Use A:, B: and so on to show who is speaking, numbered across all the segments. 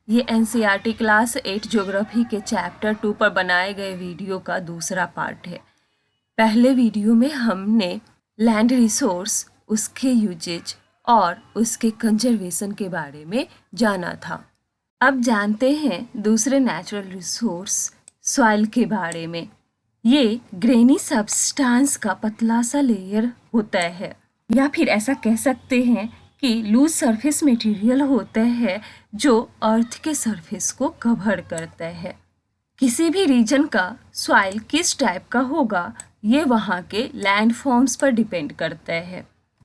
A: ये NCERT class 8 geography के chapter 2 पर बनाए गए वीडियो का दूसरा पार्ट है। पहले वीडियो में हमने लैंड रिसोर्स, उसके यूजेज और उसके कंजर्वेशन के बारे में जाना था। अब जानते हैं दूसरे नेचुरल रिसोर्स सॉइल के बारे में। ये ग्रेनी सब्सटेंस का पतला सा लेयर होता है, या फिर ऐसा कह सकते हैं कि लूज सरफेस मटेरियल होता है जो अर्थ के सरफेस को कवर करता है। किसी भी रीजन का सॉइल किस टाइप का होगा ये वहाँ के लैंड फॉर्म्स पर डिपेंड करता है।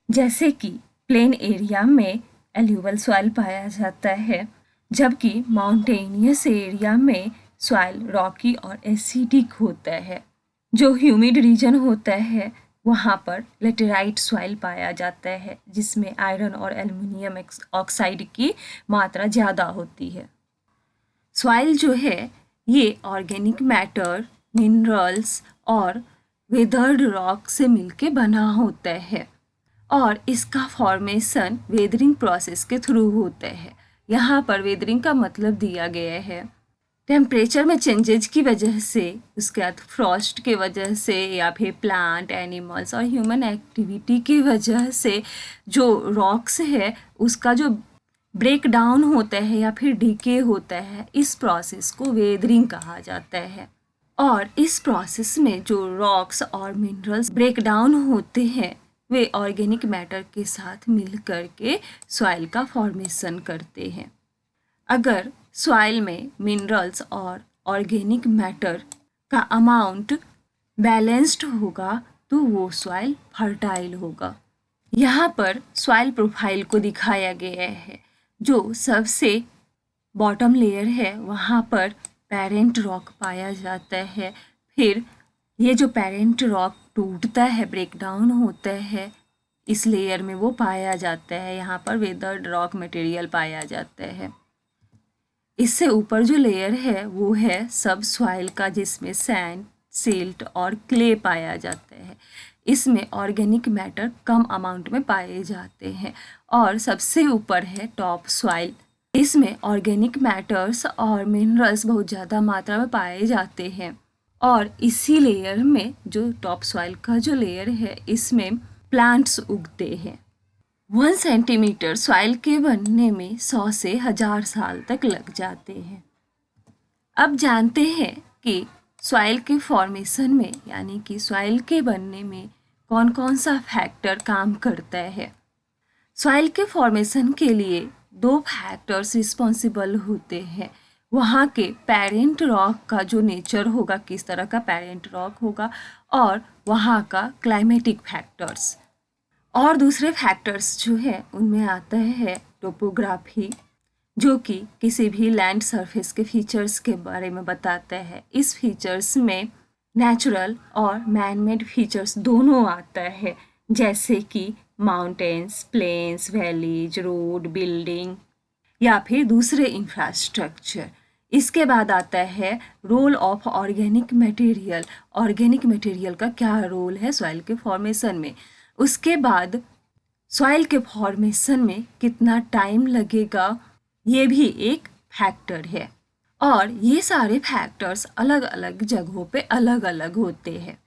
A: जैसे कि प्लेन एरिया में एल्यूवल सॉइल पाया जाता है, जबकि माउंटेनियस एरिया में सॉइल रॉकी और एसिडिक होता है। जो ह्यूमिड रीजन होता है वहाँ पर लेटेराइट सॉइल पाया जाता है, जिसमें आयरन और एल्युमिनियम ऑक्साइड की मात्रा ज़्यादा होती है। सॉइल जो है ये ऑर्गेनिक मैटर, मिनरल्स और वेदर्ड रॉक से मिलके बना होता है और इसका फॉर्मेशन वेदरिंग प्रोसेस के थ्रू होता है। यहाँ पर वेदरिंग का मतलब दिया गया है टेम्परेचर में चेंजेज की वजह से, उसके बाद फ्रॉस्ट की वजह से, या फिर प्लांट, एनिमल्स और ह्यूमन एक्टिविटी की वजह से जो रॉक्स है उसका जो ब्रेक डाउन होता है या फिर डीके होता है, इस प्रोसेस को वेदरिंग कहा जाता है। और इस प्रोसेस में जो रॉक्स और मिनरल्स ब्रेक डाउन होते हैं वे ऑर्गेनिक मैटर के साथ मिल करके सॉइल का फॉर्मेशन करते हैं। अगर सॉइल में मिनरल्स और ऑर्गेनिक मैटर का अमाउंट बैलेंस्ड होगा तो वो सॉइल फर्टाइल होगा। यहाँ पर सॉइल प्रोफाइल को दिखाया गया है। जो सबसे बॉटम लेयर है वहाँ पर पेरेंट रॉक पाया जाता है। फिर ये जो पेरेंट रॉक टूटता है, ब्रेक डाउन होता है, इस लेयर में वो पाया जाता है। यहाँ पर वेदर्ड रॉक मटेरियल पाया जाता है। इससे ऊपर जो लेयर है वो है सब सॉइल का, जिसमें सैंड, सिल्ट और क्ले पाया जाता है। इसमें ऑर्गेनिक मैटर कम अमाउंट में पाए जाते हैं। और सबसे ऊपर है टॉप सॉइल। इसमें ऑर्गेनिक मैटर्स और मिनरल्स बहुत ज़्यादा मात्रा में पाए जाते हैं। और इसी लेयर में जो टॉप सॉइल का जो लेयर है इसमें प्लांट्स उगते हैं। 1 सेंटीमीटर सॉइल के बनने में 100 से 1000 साल तक लग जाते हैं। अब जानते हैं कि सॉइल के फॉर्मेशन में, यानी कि सॉइल के बनने में कौन कौन सा फैक्टर काम करता है। सॉइल के फॉर्मेशन के लिए 2 फैक्टर्स रिस्पॉन्सिबल होते हैं। वहाँ के पेरेंट रॉक का जो नेचर होगा, किस तरह का पेरेंट रॉक होगा, और वहाँ का क्लाइमेटिक फैक्टर्स। और दूसरे फैक्टर्स जो है उनमें आता है टोपोग्राफी, जो कि किसी भी लैंड सरफेस के फीचर्स के बारे में बताता है। इस फीचर्स में नेचुरल और मैन मेड फीचर्स दोनों आता है, जैसे कि mountains, plains, valleys, road, building या फिर दूसरे इंफ्रास्ट्रक्चर। इसके बाद आता है role of organic material. Organic material का क्या रोल है सॉइल के फॉर्मेशन में। उसके बाद सॉइल के फॉर्मेशन में कितना टाइम लगेगा, ये भी एक फैक्टर है। और ये सारे फैक्टर्स अलग अलग जगहों पे अलग अलग होते हैं।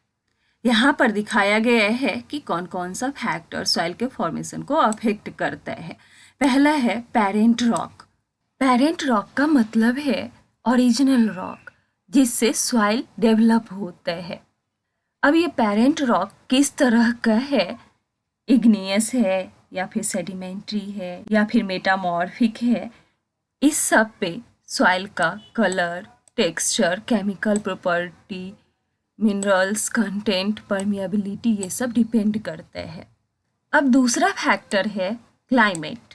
A: यहाँ पर दिखाया गया है कि कौन कौन सा फैक्टर सॉइल के फॉर्मेशन को अफेक्ट करता है। पहला है पेरेंट रॉक। पेरेंट रॉक का मतलब है ओरिजिनल रॉक, जिससे सॉइल डेवलप होता है। अब ये पेरेंट रॉक किस तरह का है, इग्नियस है या फिर सेडिमेंट्री है या फिर मेटामॉर्फिक है, इस सब पे सॉइल का colour, texture, chemical property, minerals content, permeability, ये सब डिपेंड करता है। अब दूसरा फैक्टर है क्लाइमेट।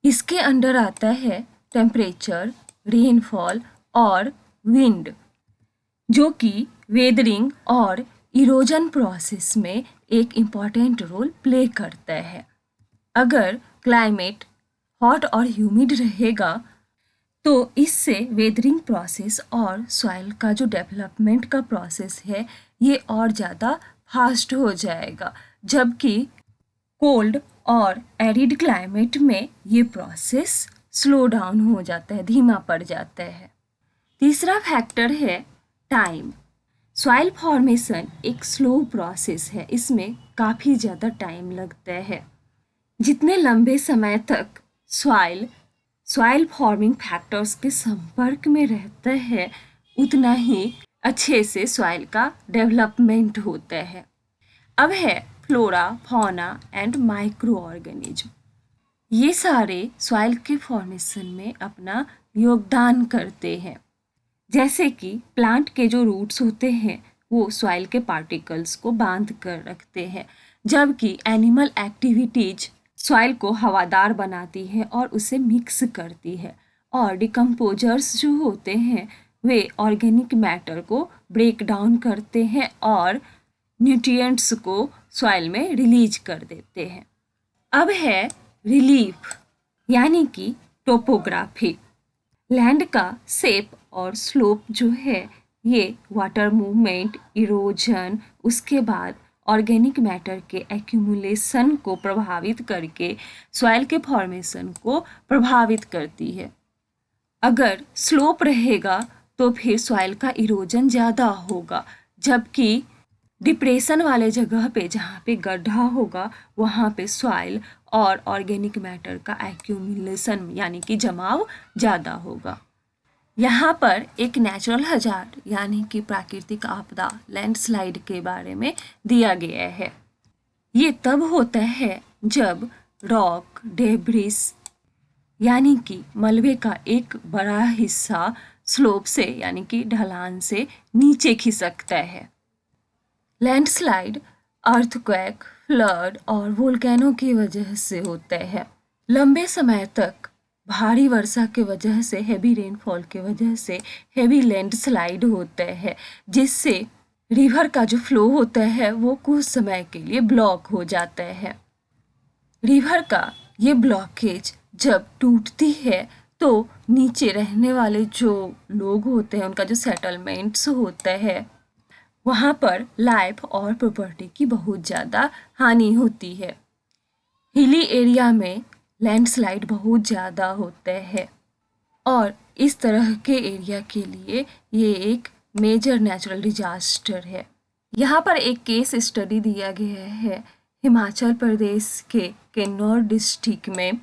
A: इसके अंडर आता है टेम्परेचर, रेनफॉल और विंड, जो कि वेदरिंग और इरोजन प्रोसेस में एक इम्पॉर्टेंट रोल प्ले करता है। अगर क्लाइमेट हॉट और ह्यूमिड रहेगा तो इससे वेदरिंग प्रोसेस और सॉइल का जो डेवलपमेंट का प्रोसेस है ये और ज़्यादा फास्ट हो जाएगा, जबकि कोल्ड और एरिड क्लाइमेट में ये प्रोसेस स्लो डाउन हो जाता है, धीमा पड़ जाता है। तीसरा फैक्टर है टाइम। सॉइल फॉर्मेशन एक स्लो प्रोसेस है, इसमें काफ़ी ज़्यादा टाइम लगता है। जितने लंबे समय तक सॉइल फॉर्मिंग फैक्टर्स के संपर्क में रहता है, उतना ही अच्छे से सॉइल का डेवलपमेंट होता है। अब है flora, fauna and micro organism. ये सारे सॉइल के फॉर्मेशन में अपना योगदान करते हैं। जैसे कि प्लांट के जो रूट्स होते हैं वो सॉइल के पार्टिकल्स को बांध कर रखते हैं, जबकि एनिमल एक्टिविटीज सॉइल को हवादार बनाती है और उसे मिक्स करती है। और डिकम्पोजर्स जो होते हैं वे ऑर्गेनिक मैटर को ब्रेक डाउन करते हैं और न्यूट्रिएंट्स को सॉइल में रिलीज कर देते हैं। अब है रिलीफ यानी कि टोपोग्राफी। लैंड का शेप और स्लोप जो है ये वाटर मूवमेंट, इरोजन, उसके बाद ऑर्गेनिक मैटर के एक्यूमुलेशन को प्रभावित करके सॉइल के फॉर्मेशन को प्रभावित करती है। अगर स्लोप रहेगा तो फिर सॉइल का इरोजन ज़्यादा होगा, जबकि डिप्रेशन वाले जगह पे जहाँ पे गड्ढा होगा वहाँ पे सॉइल और ऑर्गेनिक मैटर का एक्यूमुलेशन यानी कि जमाव ज़्यादा होगा। यहाँ पर एक नेचुरल हजार्ड यानी कि प्राकृतिक आपदा लैंडस्लाइड के बारे में दिया गया है। ये तब होता है जब रॉक डेब्रिस यानी कि मलबे का एक बड़ा हिस्सा स्लोप से यानी कि ढलान से नीचे खिसकता है। लैंडस्लाइड अर्थक्वेक, फ्लड और वोल्केनो की वजह से होता है। लंबे समय तक भारी वर्षा की वजह से, हेवी रेनफॉल की वजह से हेवी लैंडस्लाइड होता है, जिससे रिवर का जो फ्लो होता है वो कुछ समय के लिए ब्लॉक हो जाता है। रिवर का ये ब्लॉकेज जब टूटती है तो नीचे रहने वाले जो लोग होते हैं उनका जो सेटलमेंट्स होता है वहाँ पर लाइफ और प्रॉपर्टी की बहुत ज़्यादा हानि होती है। हिली एरिया में लैंडस्लाइड बहुत ज़्यादा होता है और इस तरह के एरिया के लिए ये एक मेजर नेचुरल डिजास्टर है। यहाँ पर एक केस स्टडी दिया गया है हिमाचल प्रदेश के किन्नौर डिस्ट्रिक्ट में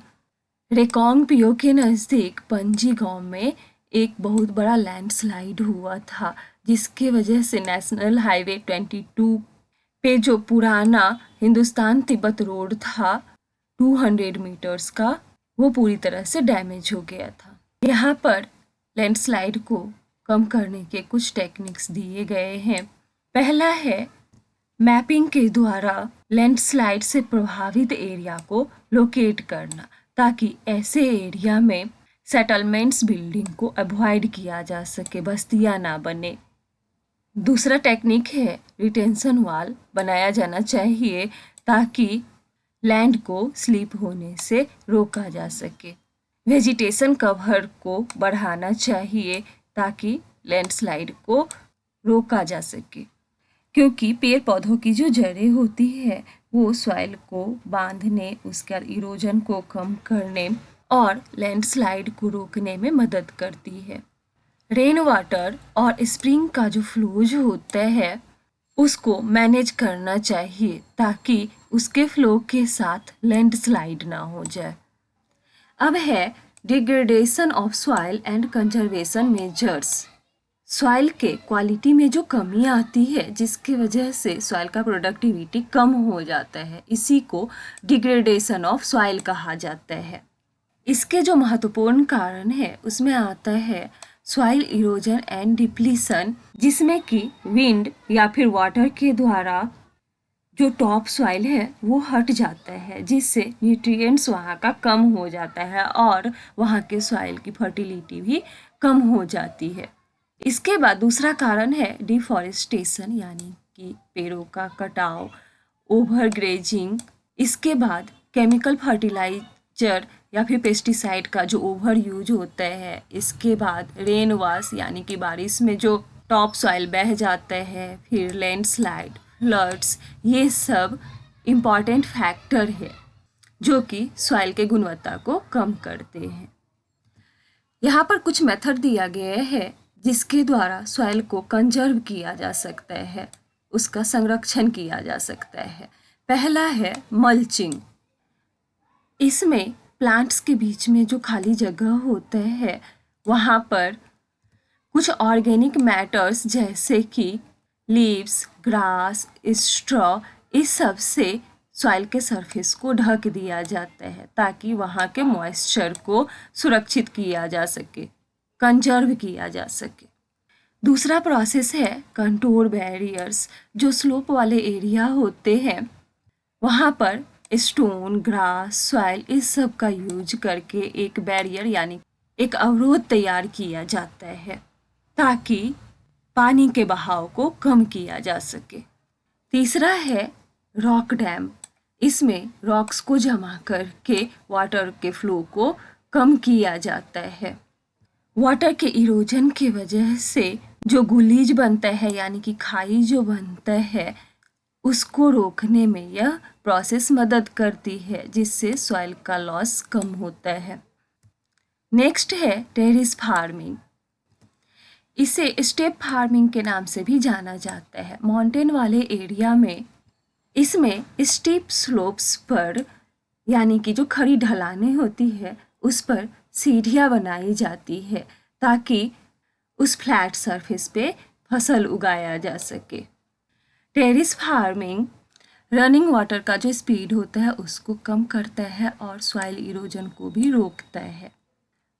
A: रेकोंगपिओ के नज़दीक पंजी गांव में एक बहुत बड़ा लैंडस्लाइड हुआ था, जिसके वजह से नेशनल हाईवे 22 पे जो पुराना हिंदुस्तान तिब्बत रोड था 200 मीटर्स का, वो पूरी तरह से डैमेज हो गया था। यहाँ पर लैंडस्लाइड को कम करने के कुछ टेक्निक्स दिए गए हैं। पहला है मैपिंग के द्वारा लैंडस्लाइड से प्रभावित एरिया को लोकेट करना, ताकि ऐसे एरिया में सेटलमेंट्स बिल्डिंग को अवॉइड किया जा सके, बस्तियां ना बने। दूसरा टेक्निक है रिटेंशन वॉल बनाया जाना चाहिए ताकि लैंड को स्लिप होने से रोका जा सके। वेजिटेशन कवर को बढ़ाना चाहिए ताकि लैंडस्लाइड को रोका जा सके, क्योंकि पेड़ पौधों की जो जड़ें होती है वो सॉइल को बांधने, उसका इरोजन को कम करने और लैंडस्लाइड को रोकने में मदद करती है। रेन वाटर और स्प्रिंग का जो फ्लो जो होता है उसको मैनेज करना चाहिए ताकि उसके फ्लो के साथ लैंडस्लाइड ना हो जाए। अब है degradation of soil and conservation measures. Soil के क्वालिटी में जो कमी आती है जिसकी वजह से सॉइल का प्रोडक्टिविटी कम हो जाता है, इसी को डिग्रेडेशन ऑफ सॉइल कहा जाता है। इसके जो महत्वपूर्ण कारण है उसमें आता है सॉइल इरोजन एंड डिप्लीशन, जिसमें कि विंड या फिर वाटर के द्वारा जो टॉप सॉइल है वो हट जाता है, जिससे न्यूट्रिएंट्स वहाँ का कम हो जाता है और वहाँ के सॉइल की फर्टिलिटी भी कम हो जाती है। इसके बाद दूसरा कारण है डिफॉरेस्टेशन यानी कि पेड़ों का कटाव, ओवरग्रेजिंग। इसके बाद केमिकल फर्टिलाइजर या फिर पेस्टिसाइड का जो ओवर यूज होता है। इसके बाद रेन वॉश यानी कि बारिश में जो टॉप सॉइल बह जाता है, फिर लैंडस्लाइड, फ्लड्स, ये सब इम्पॉर्टेंट फैक्टर है जो कि सॉइल के गुणवत्ता को कम करते हैं। यहाँ पर कुछ मेथड दिया गया है जिसके द्वारा सॉइल को कंजर्व किया जा सकता है, उसका संरक्षण किया जा सकता है। पहला है मल्चिंग। इसमें प्लांट्स के बीच में जो खाली जगह होता है वहाँ पर कुछ ऑर्गेनिक मैटर्स जैसे कि लीव्स, ग्रास, स्ट्रॉ, इस सब से सॉइल के सरफेस को ढक दिया जाता है ताकि वहाँ के मॉइस्चर को सुरक्षित किया जा सके, कंजर्व किया जा सके। दूसरा प्रोसेस है कंटूर बैरियर्स। जो स्लोप वाले एरिया होते हैं वहाँ पर स्टोन, ग्रास, सॉइल इस सब का यूज करके एक बैरियर यानी एक अवरोध तैयार किया जाता है ताकि पानी के बहाव को कम किया जा सके। तीसरा है रॉक डैम। इसमें रॉक्स को जमा करके वाटर के फ्लो को कम किया जाता है। वाटर के इरोजन की वजह से जो गुलीज बनता है यानी कि खाई जो बनता है उसको रोकने में यह प्रोसेस मदद करती है जिससे सॉइल का लॉस कम होता है। नेक्स्ट है टेरेस फार्मिंग। इसे स्टेप फार्मिंग के नाम से भी जाना जाता है। माउंटेन वाले एरिया में इसमें स्टीप स्लोप्स पर यानी कि जो खड़ी ढलानें होती है उस पर सीढ़ियाँ बनाई जाती है ताकि उस फ्लैट सरफेस पे फसल उगाया जा सके। टेरेस फार्मिंग रनिंग वाटर का जो स्पीड होता है उसको कम करता है और सॉइल इरोजन को भी रोकता है।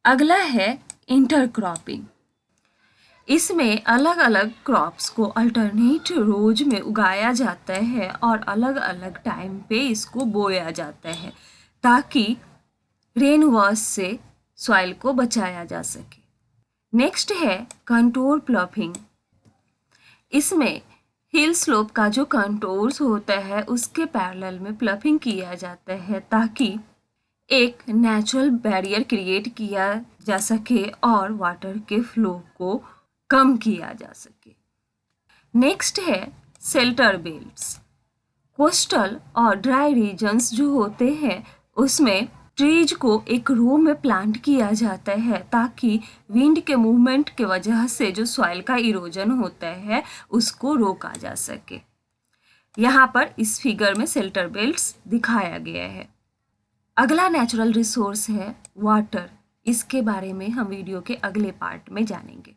A: अगला है इंटरक्रॉपिंग। इसमें अलग अलग क्रॉप्स को अल्टरनेट रोज में उगाया जाता है और अलग अलग टाइम पे इसको बोया जाता है ताकि रेन वॉश से सॉइल को बचाया जा सके। नेक्स्ट है कंटूर प्लॉपिंग। इसमें हिल स्लोप का जो कंटूर्स होता है उसके पैरेलल में प्लॉपिंग किया जाता है ताकि एक नेचुरल बैरियर क्रिएट किया जा सके और वाटर के फ्लो को कम किया जा सके। नेक्स्ट है शेल्टर बेल्ट्स। कोस्टल और ड्राई रीजन्स जो होते हैं उसमें ट्रीज को एक रो में प्लांट किया जाता है ताकि विंड के मूवमेंट के वजह से जो सॉइल का इरोजन होता है उसको रोका जा सके। यहाँ पर इस फिगर में शेल्टर बेल्ट्स दिखाया गया है। अगला नेचुरल रिसोर्स है वाटर। इसके बारे में हम वीडियो के अगले पार्ट में जानेंगे।